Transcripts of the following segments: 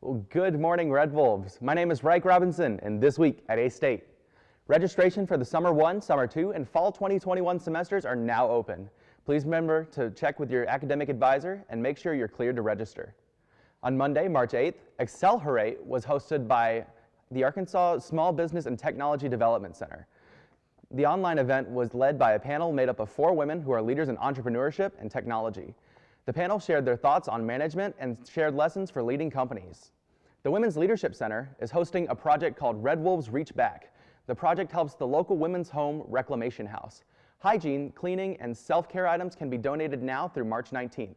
Well, good morning, Red Wolves. My name is Ryker Robinson, and this week at A-State, registration for the Summer 1, Summer 2, and Fall 2021 semesters are now open. Please remember to check with your academic advisor and make sure you're cleared to register. On Monday, March 8th, Accelerate was hosted by the Arkansas Small Business and Technology Development Center. The online event was led by a panel made up of 4 women who are leaders in entrepreneurship and technology. The panel shared their thoughts on management and shared lessons for leading companies. The Women's Leadership Center is hosting a project called Red Wolves Reach Back. The project helps the local women's home reclamation house. Hygiene, cleaning, and self-care items can be donated now through March 19th.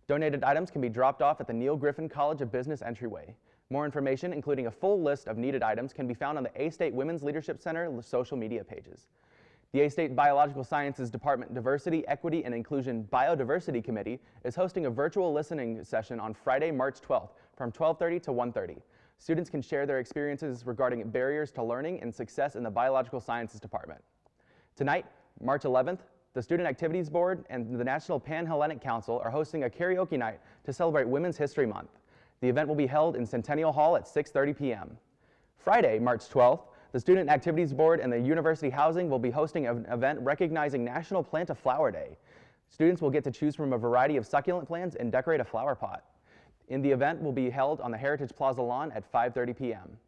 Donated items can be dropped off at the Neil Griffin College of Business entryway. More information, including a full list of needed items, can be found on the A-State Women's Leadership Center social media pages. The A-State Biological Sciences Department Diversity, Equity, and Inclusion Biodiversity Committee is hosting a virtual listening session on Friday, March 12th from 12:30 to 1:30. Students can share their experiences regarding barriers to learning and success in the Biological Sciences Department. Tonight, March 11th, the Student Activities Board and the National Pan-Hellenic Council are hosting a karaoke night to celebrate Women's History Month. The event will be held in Centennial Hall at 6:30 p.m. Friday, March 12th, the Student Activities Board and the University Housing will be hosting an event recognizing National Plant a Flower Day. Students will get to choose from a variety of succulent plants and decorate a flower pot. The event will be held on the Heritage Plaza lawn at 5:30 p.m.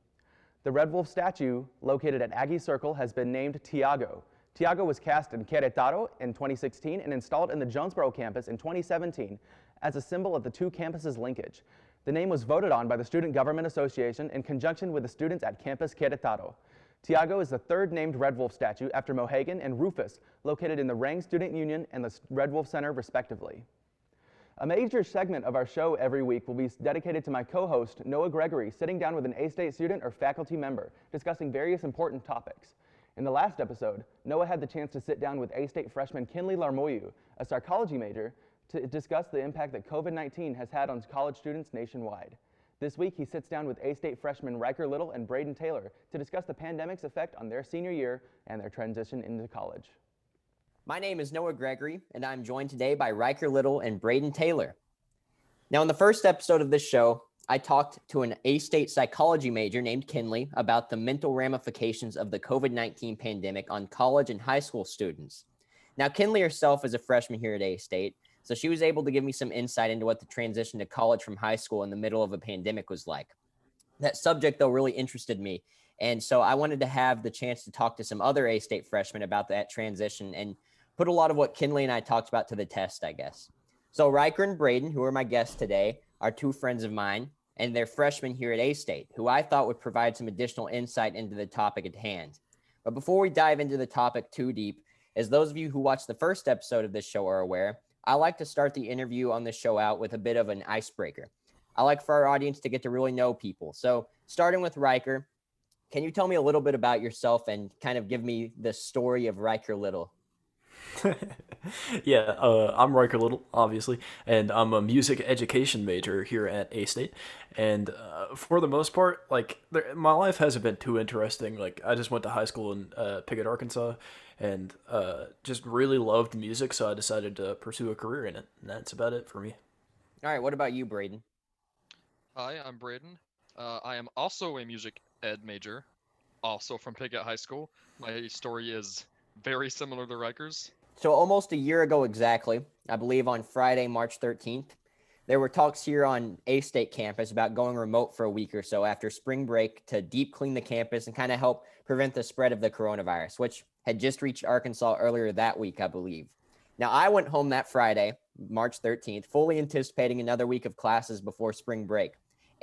The Red Wolf statue located at Aggie Circle has been named Tiago. Tiago was cast in Querétaro in 2016 and installed in the Jonesboro campus in 2017 as a symbol of the two campuses' linkage. The name was voted on by the Student Government Association in conjunction with the students at Campus Querétaro. Tiago is the third named Red Wolf statue after Mohegan and Rufus, located in the Rang Student Union and the Red Wolf Center, respectively. A major segment of our show every week will be dedicated to my co-host, Noah Gregory, sitting down with an A-State student or faculty member, discussing various important topics. In the last episode, Noah had the chance to sit down with A-State freshman Kinley Larmoyu, a psychology major, to discuss the impact that COVID-19 has had on college students nationwide. This week, he sits down with A-State freshmen Ryker Little and Brayden Taylor to discuss the pandemic's effect on their senior year and their transition into college. My name is Noah Gregory, and I'm joined today by Ryker Little and Brayden Taylor. Now, in the first episode of this show, I talked to an A-State psychology major named Kinley about the mental ramifications of the COVID-19 pandemic on college and high school students. Now, Kinley herself is a freshman here at A-State, so she was able to give me some insight into what the transition to college from high school in the middle of a pandemic was like. That subject, though, really interested me. And so I wanted to have the chance to talk to some other A-State freshmen about that transition and put a lot of what Kinley and I talked about to the test, I guess. So Ryker and Brayden, who are my guests today, are 2 friends of mine, and they're freshmen here at A-State, who I thought would provide some additional insight into the topic at hand. But before we dive into the topic too deep, as those of you who watched the first episode of this show are aware, I like to start the interview on this show out with a bit of an icebreaker. I like for our audience to get to really know people. So starting with Ryker, can you tell me a little bit about yourself and kind of give me the story of Ryker Little? Yeah, I'm Ryker Little, obviously, and I'm a music education major here at A-State. And for the most part, my life hasn't been too interesting. Like, I just went to high school in Pickett, Arkansas, and just really loved music, so I decided to pursue a career in it. And that's about it for me. All right, what about you, Brayden? Hi, I'm Brayden. I am also a music ed major, also from Pickett High School. My story is very similar to Ryker's. So almost a year ago exactly, I believe on Friday, March 13th, there were talks here on A-State campus about going remote for a week or so after spring break to deep clean the campus and kind of help prevent the spread of the coronavirus, which had just reached Arkansas earlier that week, I believe. Now, I went home that Friday, March 13th, fully anticipating another week of classes before spring break,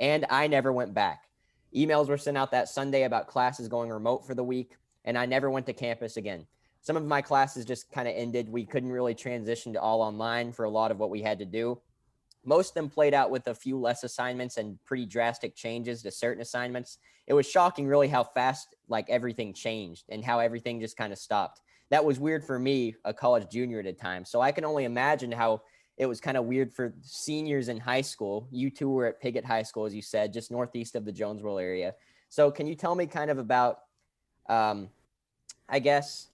and I never went back. Emails were sent out that Sunday about classes going remote for the week, and I never went to campus again. Some of my classes just kind of ended. We couldn't really transition to all online for a lot of what we had to do. Most of them played out with a few less assignments and pretty drastic changes to certain assignments. It was shocking really how fast everything changed and how everything just kind of stopped. That was weird for me, a college junior at a time. So I can only imagine how it was kind of weird for seniors in high school. You two were at Pickett High School, as you said, just northeast of the Jonesboro area. So can you tell me kind of about, I guess,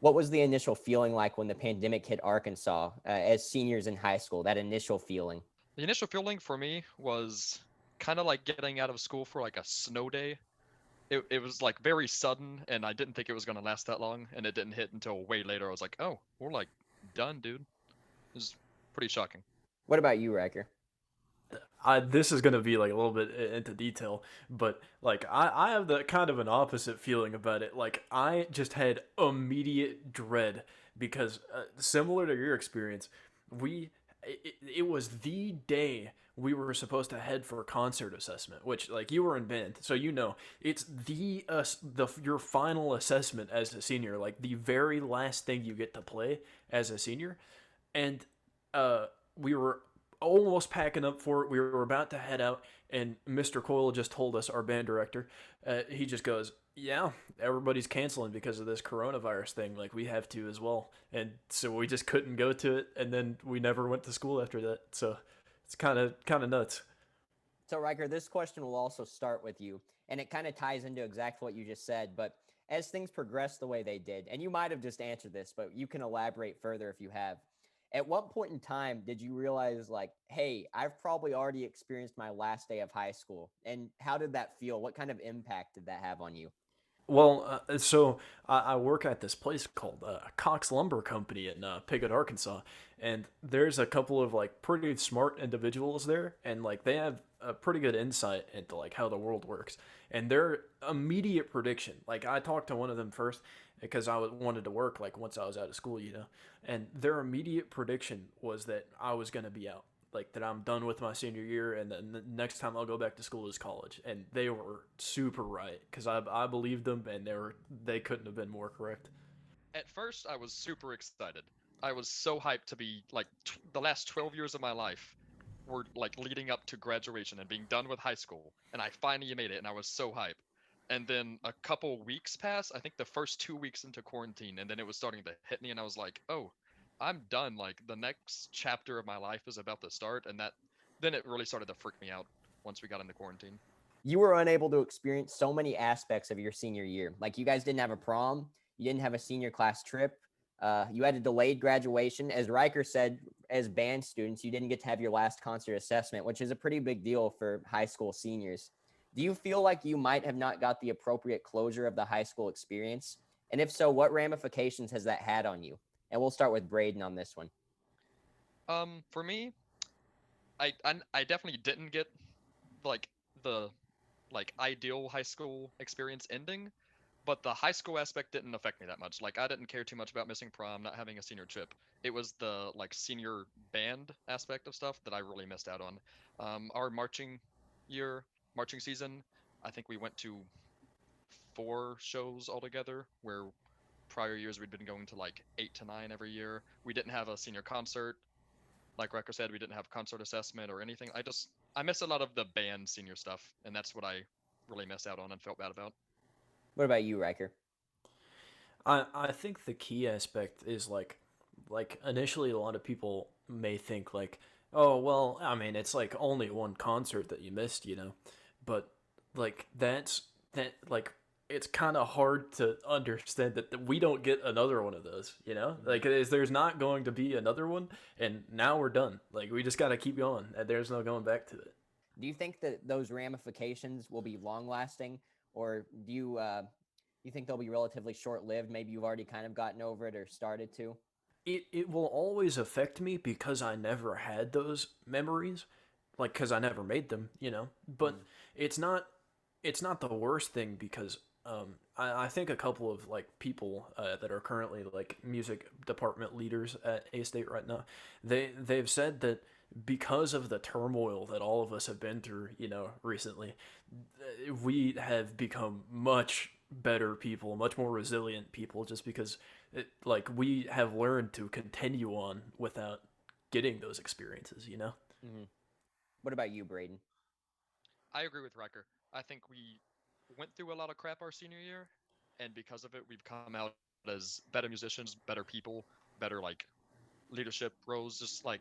what was the initial feeling like when the pandemic hit Arkansas as seniors in high school, that initial feeling? The initial feeling for me was kind of like getting out of school for like a snow day. It was like very sudden, and I didn't think it was gonna last that long, and it didn't hit until way later. I was like, oh, we're like done, dude. It was pretty shocking. What about you, Ryker? This is gonna be like a little bit into detail, but like I have the kind of an opposite feeling about it. Like I just had immediate dread because similar to your experience, it was the day we were supposed to head for a concert assessment, which like you were in band, so you know it's the your final assessment as a senior, like the very last thing you get to play as a senior, and we were almost packing up for it. We were about to head out, and Mr. Coyle just told us, our band director, he just goes, "Yeah, everybody's canceling because of this coronavirus thing. Like we have to as well." And so we just couldn't go to it, and then we never went to school after that. So it's kind of nuts. So, Ryker, this question will also start with you, and it kind of ties into exactly what you just said. But as things progress the way they did, and you might have just answered this, but you can elaborate further if you have. At what point in time did you realize, like, hey, I've probably already experienced my last day of high school? And how did that feel? What kind of impact did that have on you? Well, so I work at this place called Cox Lumber Company in Piggott, Arkansas, and there's a couple of like pretty smart individuals there, and like they have a pretty good insight into like how the world works, and their immediate prediction. Like I talked to one of them first because wanted to work like once I was out of school, and their immediate prediction was that I was gonna be out, like that I'm done with my senior year, and then the next time I'll go back to school is college. And they were super right because I believed them, and they couldn't have been more correct. At first, I was super excited. I was so hyped to be like the last 12 years of my life were like leading up to graduation and being done with high school, and I finally made it, and I was so hyped. And then a couple weeks passed, I think the first 2 weeks into quarantine, and then it was starting to hit me, and I was like, oh, I'm done. Like the next chapter of my life is about to start, and then it really started to freak me out once we got into quarantine. You were unable to experience so many aspects of your senior year. Like you guys didn't have a prom, you didn't have a senior class trip, you had a delayed graduation. As Ryker said, as band students, you didn't get to have your last concert assessment, which is a pretty big deal for high school seniors. Do you feel like you might have not got the appropriate closure of the high school experience? And if so, what ramifications has that had on you? And we'll start with Brayden on this one. For me, I definitely didn't get like the like ideal high school experience ending, but the high school aspect didn't affect me that much. Like I didn't care too much about missing prom, not having a senior trip. It was the like senior band aspect of stuff that I really missed out on. Our year, marching season, I think we went to 4 shows altogether, where prior years we'd been going to like 8 to 9 every year. We didn't have a senior concert. Like Ryker said, we didn't have concert assessment or anything. I missed a lot of the band senior stuff, and that's what I really missed out on and felt bad about. What about you, Ryker? I think the key aspect is like initially a lot of people may think like, oh well, I mean it's like only one concert that you missed, but like that like it's kind of hard to understand that we don't get another one of those. Like there's not going to be another one, and now we're done. Like we just got to keep going, and there's no going back to it. Do you think that those ramifications will be long lasting, or do you think they'll be relatively short lived? Maybe you've already kind of gotten over it or started to. It will always affect me because I never had those memories, like because I never made them. But it's not the worst thing because I think a couple of like people that are currently like music department leaders at A State right now, they've said that because of the turmoil that all of us have been through, recently, we have become much better people, much more resilient people, just because like we have learned to continue on without getting those experiences. Mm-hmm. What about you, Brayden? I agree with Ryker. I think we went through a lot of crap our senior year, and because of it, we've come out as better musicians, better people, better like leadership roles. Just like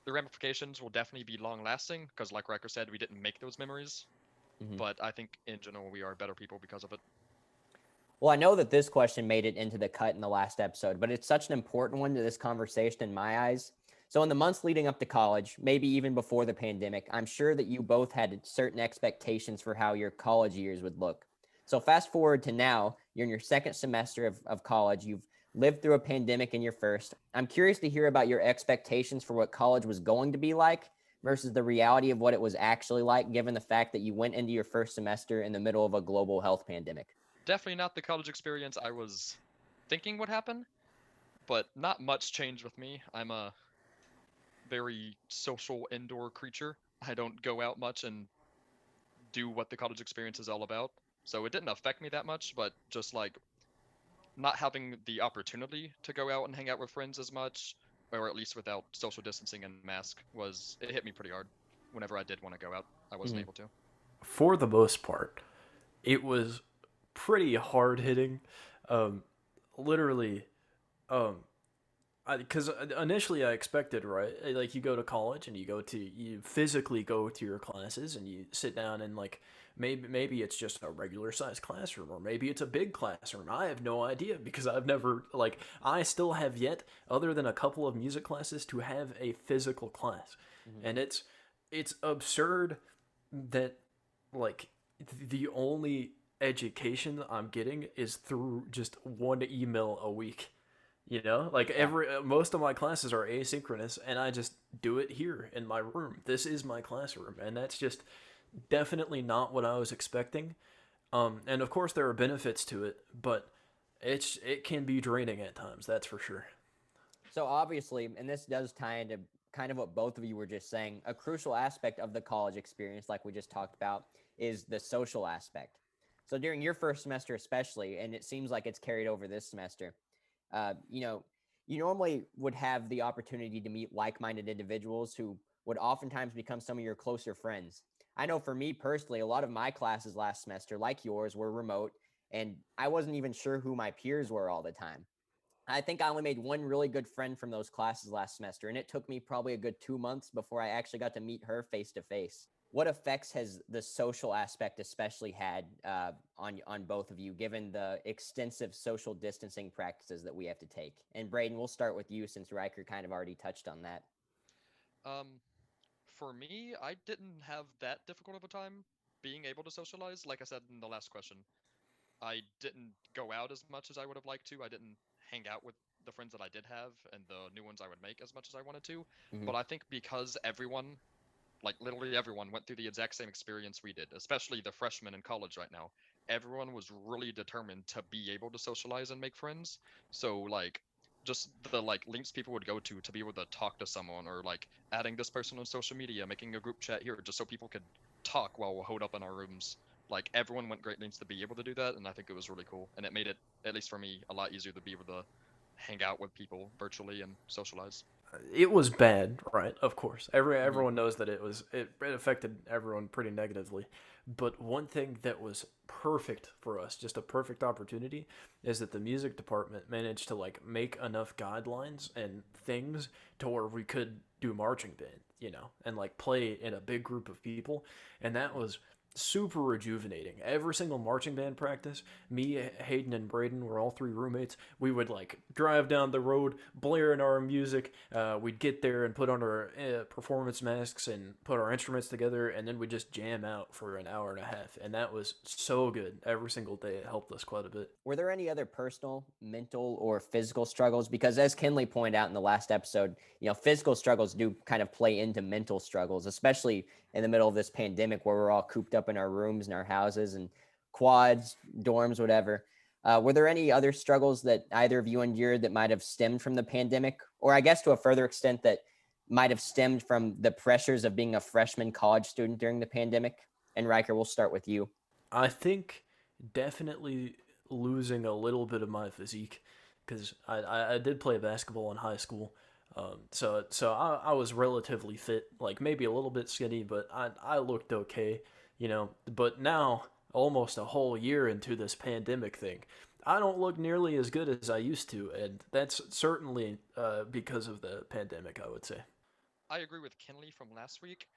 the ramifications will definitely be long lasting because, like Ryker said, we didn't make those memories. Mm-hmm. But I think in general, we are better people because of it. Well, I know that this question made it into the cut in the last episode, but it's such an important one to this conversation in my eyes. So in the months leading up to college, maybe even before the pandemic, I'm sure that you both had certain expectations for how your college years would look. So fast forward to now, you're in your second semester of college. You've lived through a pandemic in your first. I'm curious to hear about your expectations for what college was going to be like versus the reality of what it was actually like, given the fact that you went into your first semester in the middle of a global health pandemic. Definitely not the college experience I was thinking would happen, but not much changed with me. I'm a very social indoor creature. I don't go out much and do what the college experience is all about. So it didn't affect me that much, but just like not having the opportunity to go out and hang out with friends as much, or at least without social distancing and mask, it hit me pretty hard. Whenever I did want to go out, I wasn't able to. For the most part, it was pretty hard hitting. Um, literally, um, because initially I expected, right, like you go to college and you physically go to your classes and you sit down and like maybe it's just a regular sized classroom or maybe it's a big classroom. I have no idea because I've never like I still have yet, other than a couple of music classes, to have a physical class, and it's absurd that like the only education I'm getting is through just one email a week. You know, like most of my classes are asynchronous, and I just do it here in my room. This is my classroom, and that's just definitely not what I was expecting. And of course there are benefits to it, but it can be draining at times. That's for sure. So obviously, and this does tie into kind of what both of you were just saying, a crucial aspect of the college experience, like we just talked about, is the social aspect. So during your first semester, especially, and it seems like it's carried over this semester, you know, you normally would have the opportunity to meet like-minded individuals who would oftentimes become some of your closer friends. I know for me personally, a lot of my classes last semester, like yours, were remote, and I wasn't even sure who my peers were all the time. I think I only made one really good friend from those classes last semester, and it took me probably a good 2 months before I actually got to meet her face to face. What effects has the social aspect especially had on both of you, given the extensive social distancing practices that we have to take? And Brayden, we'll start with you since Ryker kind of already touched on that. Um, for me, I didn't have that difficult of a time being able to socialize. Like I said in the last question, I didn't go out as much as I would have liked to. I didn't hang out with the friends that I did have and the new ones I would make as much as I wanted to. Mm-hmm. But I think because everyone, like literally everyone, went through the exact same experience we did, especially the freshmen in college right now. Everyone was really determined to be able to socialize and make friends. So like just the like links people would go to be able to talk to someone, or like adding this person on social media, making a group chat here just so people could talk while we're holed up in our rooms. Like everyone went great lengths to be able to do that, and I think it was really cool, and it made it, at least for me, a lot easier to be able to hang out with people virtually and socialize. It was bad, right? Of course, Mm-hmm. everyone knows that it affected everyone pretty negatively. But one thing that was perfect for us, just a perfect opportunity, is that the music department managed to like make enough guidelines and things to where we could do marching band, you know, and like play in a big group of people, and that was super rejuvenating. Every single marching band practice, me, Hayden, and Brayden were all three roommates. We would like drive down the road, blaring our music. We'd get there and put on our performance masks and put our instruments together, and then we'd just jam out for an hour and a half. And that was so good. Every single day, it helped us quite a bit. Were there any other personal, mental, or physical struggles? Because as Kinley pointed out in the last episode, physical struggles do kind of play into mental struggles, especially in the middle of this pandemic where we're all cooped up in our rooms and our houses and quads, dorms, whatever. Were there any other struggles that either of you endured that might have stemmed from the pandemic, or I guess to a further extent that might have stemmed from the pressures of being a freshman college student during the pandemic? And Ryker, we'll start with you. I think definitely losing a little bit of my physique because I did play basketball in high school. So I was relatively fit, like maybe a little bit skinny, but I looked okay, you know. But now, almost a whole year into this pandemic thing, I don't look nearly as good as I used to, and that's certainly because of the pandemic, I would say. I agree with Kinley from last week.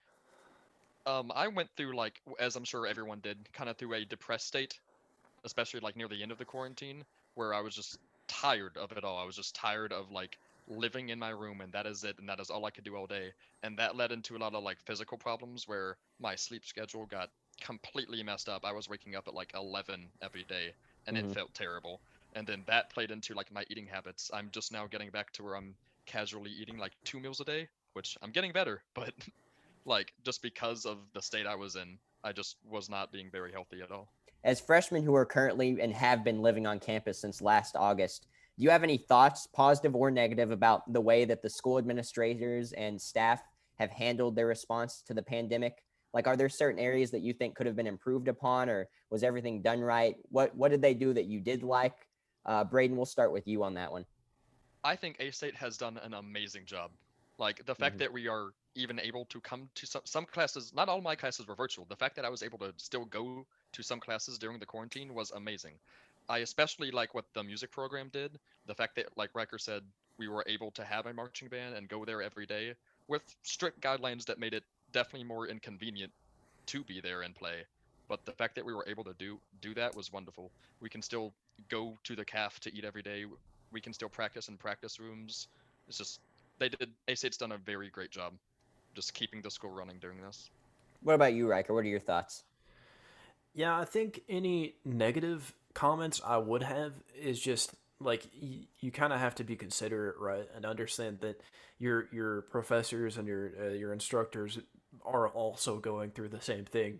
I went through, like, as I'm sure everyone did, kind of through a depressed state, especially like near the end of the quarantine, where I was just tired of it all. I was just tired of like living in my room, and that is it, and that is all I could do all day. And that led into a lot of like physical problems where my sleep schedule got completely messed up. I was waking up at like 11 every day, and it felt terrible. And then that played into like my eating habits. I'm just now getting back to where I'm casually eating like 2 meals a day, which I'm getting better, but like just because of the state I was in, I just was not being very healthy at all. As freshmen who are currently and have been living on campus since last August, do you have any thoughts, positive or negative, about the way that the school administrators and staff have handled their response to the pandemic? Like, are there certain areas that you think could have been improved upon, or was everything done right? What did they do that you did like? Brayden, we'll start with you on that one. I think A-State has done an amazing job. Like the fact that we are even able to come to some classes, not all my classes were virtual. The fact that I was able to still go to some classes during the quarantine was amazing. I especially like what the music program did. The fact that, like Ryker said, we were able to have a marching band and go there every day with strict guidelines that made it definitely more inconvenient to be there and play. But the fact that we were able to do that was wonderful. We can still go to the caf to eat every day. We can still practice in practice rooms. It's just A-State's done a very great job just keeping the school running during this. What about you, Ryker? What are your thoughts? Yeah, I think any negative comments I would have is just like you kind of have to be considerate, right, and understand that your professors and your instructors are also going through the same thing.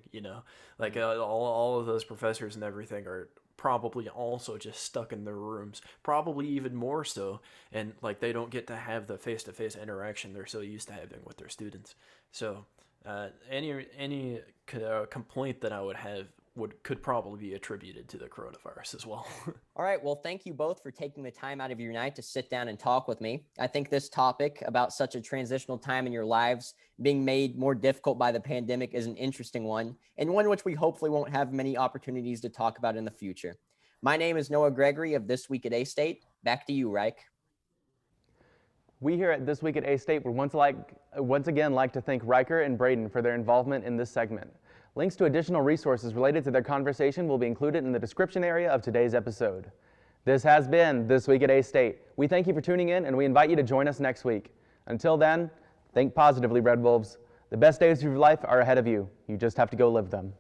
Like all of those professors and everything are probably also just stuck in their rooms, probably even more so, and like they don't get to have the face-to-face interaction they're so used to having with their students. So any complaint that I would have could probably be attributed to the coronavirus as well. All right. Well, thank you both for taking the time out of your night to sit down and talk with me. I think this topic about such a transitional time in your lives being made more difficult by the pandemic is an interesting one, and one which we hopefully won't have many opportunities to talk about in the future. My name is Noah Gregory of This Week at A-State. Back to you, Ryke. We here at This Week at A-State would once again like to thank Ryker and Brayden for their involvement in this segment. Links to additional resources related to their conversation will be included in the description area of today's episode. This has been This Week at A-State. We thank you for tuning in, and we invite you to join us next week. Until then, think positively, Red Wolves. The best days of your life are ahead of you. You just have to go live them.